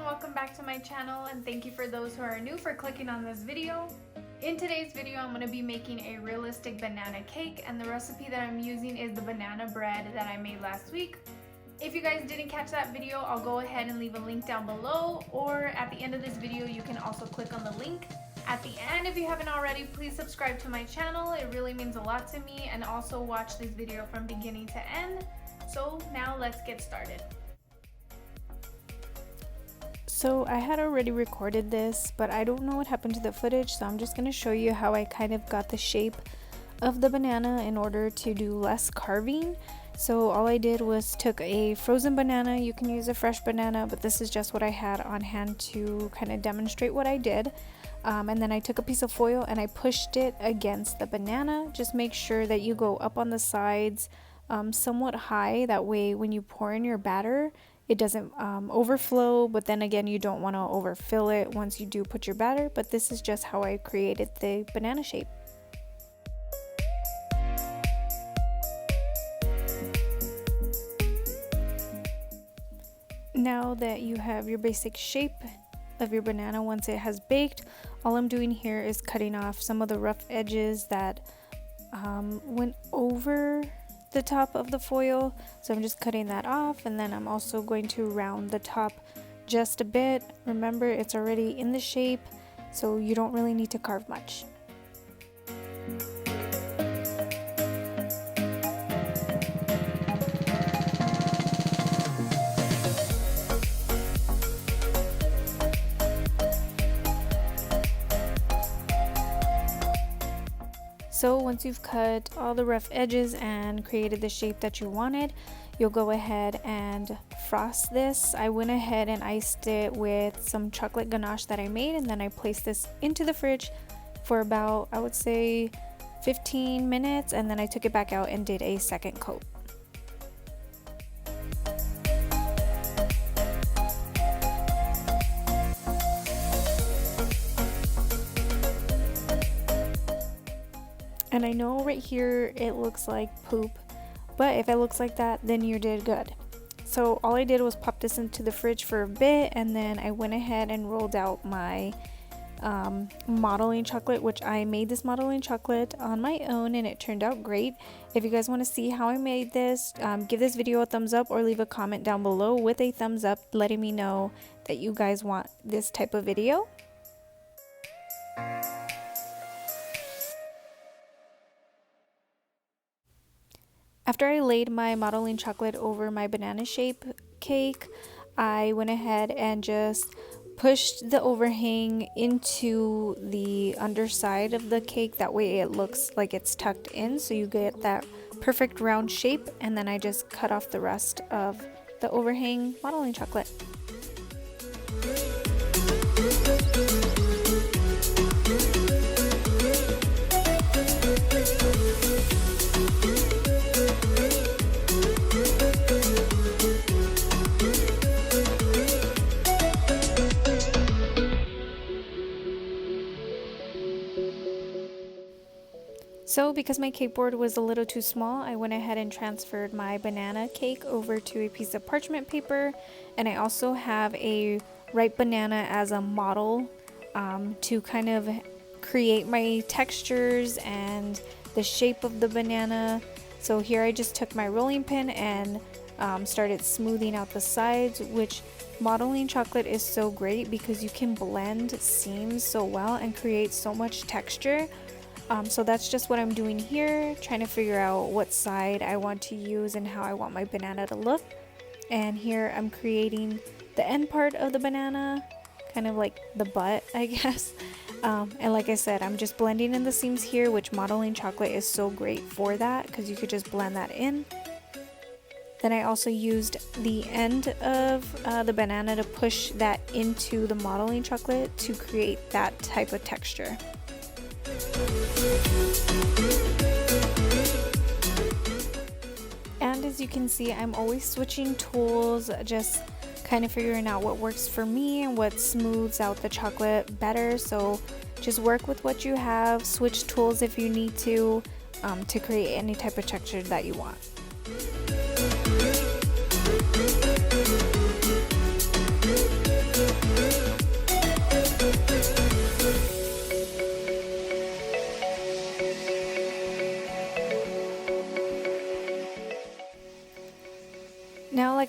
welcome back to my channel, and thank you for those who are new for clicking on this video. In today's video, I'm going to be making a realistic banana cake, and the recipe that I'm using is the banana bread that I made last week. If you guys didn't catch that video, I'll go ahead and leave a link down below, or at the end of this video you can also click on the link at the end. If you haven't already, please subscribe to my channel. It really means a lot to me, and also watch this video from beginning to end. So now let's get started. So I had already recorded this, but I don't know what happened to the footage, so I'm just going to show you how I kind of got the shape of the banana in order to do less carving. So all I did was took a frozen banana. You can use a fresh banana, but this is just what I had on hand to kind of demonstrate what I did. And then I took a piece of foil and I pushed it against the banana. Just make sure that you go up on the sides somewhat high, that way when you pour in your batter it doesn't overflow, but then again you don't want to overfill it once you do put your batter. But this is just how I created the banana shape. Now that you have your basic shape of your banana once it has baked, all I'm doing here is cutting off some of the rough edges that went over the top of the foil. So I'm just cutting that off, and then I'm also going to round the top just a bit. Remember, it's already in the shape, so you don't really need to carve much. So once you've cut all the rough edges and created the shape that you wanted, you'll go ahead and frost this. I went ahead and iced it with some chocolate ganache that I made, and then I placed this into the fridge for about, I would say, 15 minutes, and then I took it back out and did a second coat. And I know right here it looks like poop, but if it looks like that, then you did good. So all I did was pop this into the fridge for a bit, and then I went ahead and rolled out my modeling chocolate, which I made this modeling chocolate on my own and it turned out great. If you guys want to see how I made this, give this video a thumbs up or leave a comment down below with a thumbs up letting me know that you guys want this type of video. After I laid my modeling chocolate over my banana shape cake, I went ahead and just pushed the overhang into the underside of the cake. That way it looks like it's tucked in, so you get that perfect round shape. And then I just cut off the rest of the overhang modeling chocolate. So because my cake board was a little too small, I went ahead and transferred my banana cake over to a piece of parchment paper, and I also have a ripe banana as a model to kind of create my textures and the shape of the banana. So here I just took my rolling pin and started smoothing out the sides, which modeling chocolate is so great because you can blend seams so well and create so much texture. So that's just what I'm doing here, trying to figure out what side I want to use and how I want my banana to look. And here I'm creating the end part of the banana, kind of like the butt, I guess. And like I said, I'm just blending in the seams here, which modeling chocolate is so great for that because you could just blend that in. Then I also used the end of the banana to push that into the modeling chocolate to create that type of texture. And as you can see, I'm always switching tools, just kind of figuring out what works for me and what smooths out the chocolate better. So just work with what you have, switch tools if you need to create any type of texture that you want.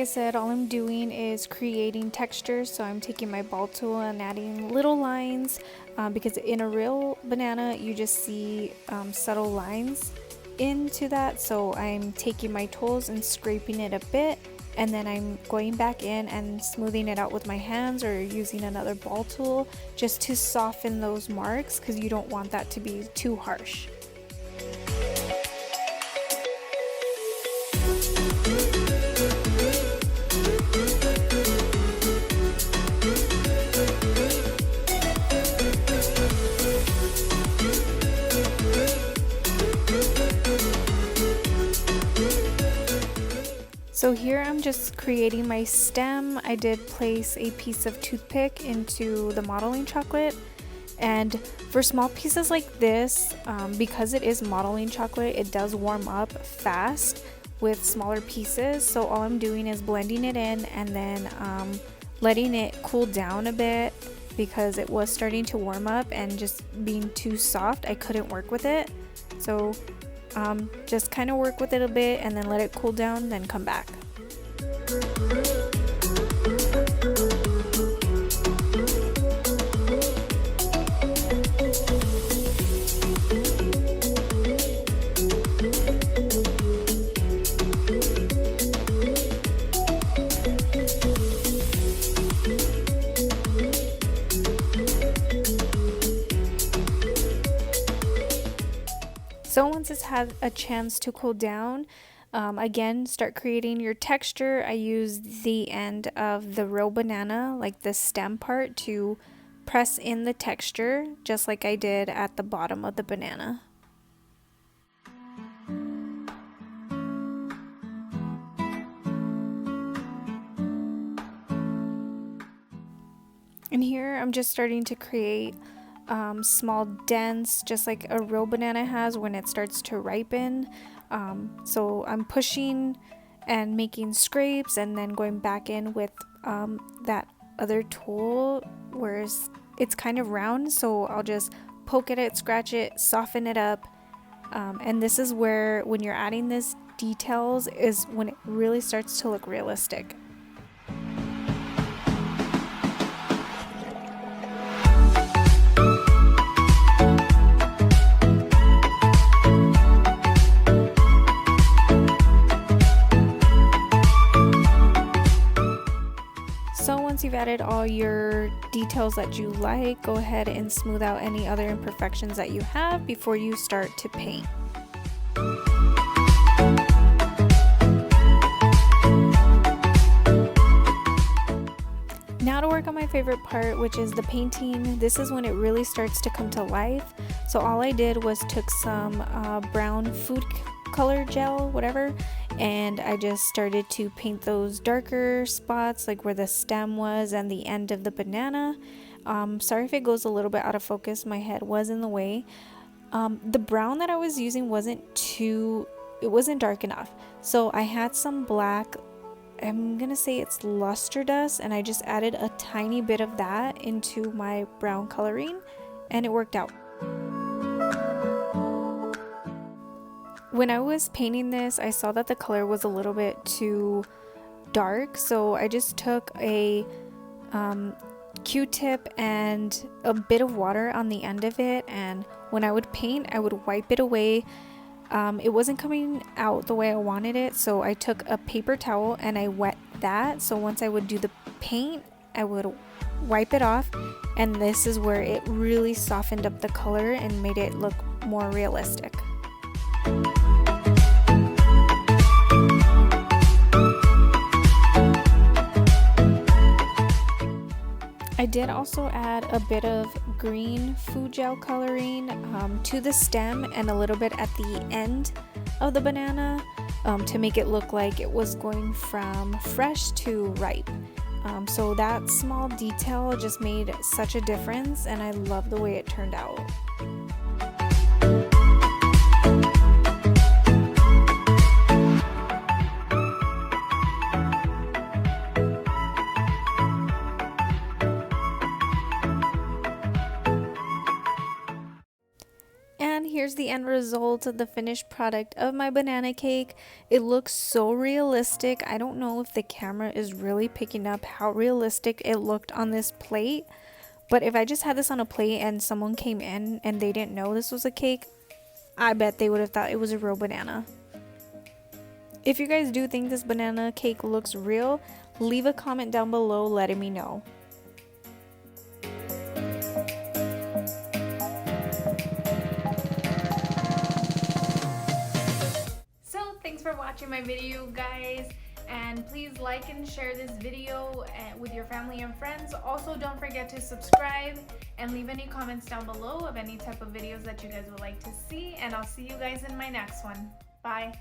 said, all I'm doing is creating textures. So I'm taking my ball tool and adding little lines because in a real banana you just see subtle lines into that. So I'm taking my tools and scraping it a bit, and then I'm going back in and smoothing it out with my hands or using another ball tool just to soften those marks, because you don't want that to be too harsh. So here I'm just creating my stem. I did place a piece of toothpick into the modeling chocolate, and for small pieces like this, because it is modeling chocolate, it does warm up fast with smaller pieces. So all I'm doing is blending it in and then letting it cool down a bit, because it was starting to warm up and just being too soft, I couldn't work with it. So just kind of work with it a bit and then let it cool down, then come back. So once it's had a chance to cool down, again, start creating your texture. I used the end of the real banana, like the stem part, to press in the texture, just like I did at the bottom of the banana. And here I'm just starting to create small dents, just like a real banana has when it starts to ripen. So I'm pushing and making scrapes, and then going back in with that other tool where it's kind of round, so I'll just poke at it, scratch it, soften it up. And this is where, when you're adding these details, is when it really starts to look realistic. So once you've added all your details that you like, go ahead and smooth out any other imperfections that you have before you start to paint. Now to work on my favorite part, which is the painting. This is when it really starts to come to life. So all I did was took some brown food color gel, whatever, and I just started to paint those darker spots, like where the stem was and the end of the banana. Sorry if it goes a little bit out of focus, my head was in the way. The brown that I was using wasn't dark enough, so I had some black, I'm gonna say it's luster dust, and I just added a tiny bit of that into my brown coloring, and it worked out. When I was painting this, I saw that the color was a little bit too dark, so I just took a Q-tip and a bit of water on the end of it, and when I would paint, I would wipe it away. It wasn't coming out the way I wanted it, so I took a paper towel and I wet that, so once I would do the paint, I would wipe it off, and this is where it really softened up the color and made it look more realistic. I did also add a bit of green food gel coloring to the stem and a little bit at the end of the banana to make it look like it was going from fresh to ripe. So that small detail just made such a difference, and I love the way it turned out. here's the end result of the finished product of my banana cake. It looks so realistic. I don't know if the camera is really picking up how realistic it looked on this plate, but if I just had this on a plate and someone came in and they didn't know this was a cake, I bet they would have thought it was a real banana. If you guys do think this banana cake looks real, leave a comment down below letting me know. So thanks for watching my video, guys, and please like and share this video with your family and friends. Also, don't forget to subscribe and leave any comments down below of any type of videos that you guys would like to see, and I'll see you guys in my next one. Bye.